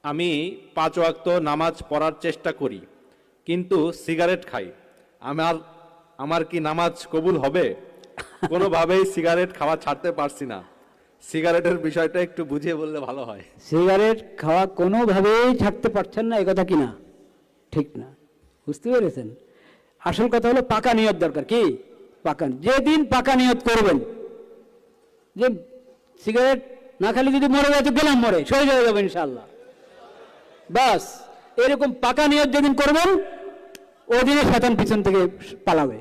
আমি 5 ওয়াক্ত নামাজ পড়ার চেষ্টা করি, কিন্তু সিগারেট খাই। আমার আমার কি নামাজ কবুল হবে? কোনোভাবেই সিগারেট খাওয়া ছাড়তে পারছি না। সিগারেটের বিষয়টা একটু বুঝিয়ে বললে ভালো হয়। সিগারেট খাওয়া কোনোভাবেই ছাড়তে পারছেন না, এ কথা কি না? ঠিক না, বুঝতে পেরেছেন? আসল কথা হলো পাকা নিয়ত দরকার। কি পাকা? যেদিন পাকা নিয়ত করবেন যে সিগারেট না খালি যদি মরে যায় তো গেলাম মরে, সরে হয়ে যাবে ইনশাআল্লাহ। বাস এরকম পাকা নিয়ত যেদিন করবেন ওই দিনে শয়তান পিছন থেকে পালাবে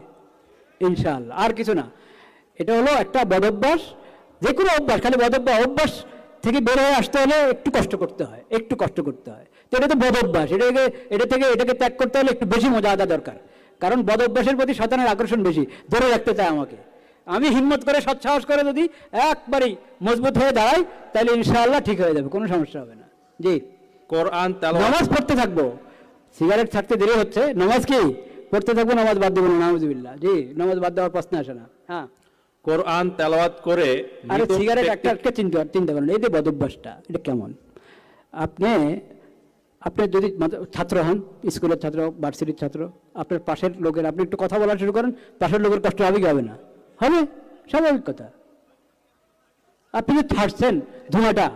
ইনশাআল্লাহ, আর কিছু না। এটা হলো একটা বদ অভ্যাস, যে কোনো অভ্যাস, খালি বদ অভ্যাস থেকে বের হয়ে আসতে হলে একটু কষ্ট করতে হয়, একটু কষ্ট করতে হয়। তো এটা তো বদ অভ্যাস, এটাকে ত্যাগ করতে হলে একটু বেশি মজা আদা দরকার, কারণ বদ অভ্যাসের প্রতি শয়তানের আকর্ষণ বেশি, ধরে রাখতে চায় আমাকে। আমি হিম্মত করে সৎসাহস করে যদি একবারই মজবুত হয়ে দাঁড়াই তাহলে ইনশাআল্লাহ ঠিক হয়ে যাবে, কোনো সমস্যা হবে না। জি, কোরআন তেলাওয়াত নামাজ পড়তে থাকবো, সিগারেট ছাড়তে দেরি হচ্ছে, নামাজ কি পড়তে থাকবো, নামাজ বাদ দেবো না, নাউজুবিল্লাহ। জি, নামাজ বাদ দেওয়ার প্রশ্ন আসে না। হ্যাঁ, কোরআন তেলাওয়াত করে আরে মৃত সিগারেট ব্যক্তির- একটা চিন্তা করেন, এই যে বদ অভ্যাসটা এটা কেমন? আপনি যদি ছাত্র হন, স্কুলের ছাত্র, ভার্সিটির ছাত্র, আপনার পাশের লোকের আপনি একটু কথা বলা শুরু করেন, পাশের লোকের কষ্ট হবে কি হবে না? হবে, স্বাভাবিক কথা। আপনি যে ছাড়ছেন ধোঁয়াটা,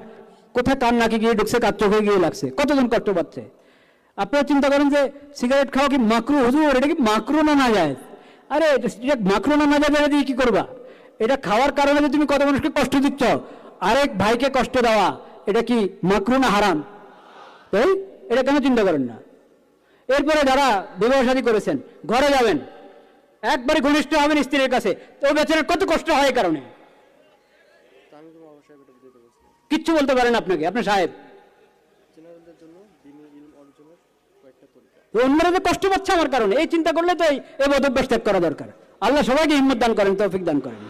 কোথায় কান নাকি গিয়ে ঢুকছে, কার চোখে গিয়ে লাগছে, কতজন কষ্ট পাচ্ছে। আপনারা চিন্তা করেন যে সিগারেট খাওয়া কি মাকরু? হুজুর এটা কি মাকরু না যায়? আরে এটা মাকরু না যায়, এটা দিয়ে কি করবা? এটা খাওয়ার কারণে যে তুমি কত মানুষকে কষ্ট দিচ্ছ, আরেক ভাইকে কষ্ট দেওয়া, এটা কি মাকরু না হারাম? তাই এটা কেন চিন্তা করেন না? এরপরে যারা বিবাহ শাদী করেছেন, ঘরে যাবেন, একবারে ঘনিষ্ঠ হবেন স্ত্রীর কাছে, তো ওই বেচারার কত কষ্ট হয় এই কারণে, কিচ্ছু বলতে পারেন আপনাকে, আপনার সাহেব অন্যরা যে কষ্ট পাচ্ছে আমার কারণে, এই চিন্তা করলে তো এই বদ অভ্যাস ত্যাগ করা দরকার। আল্লাহ সবাইকে হিম্মত দান করেন, তৌফিক দান করেন।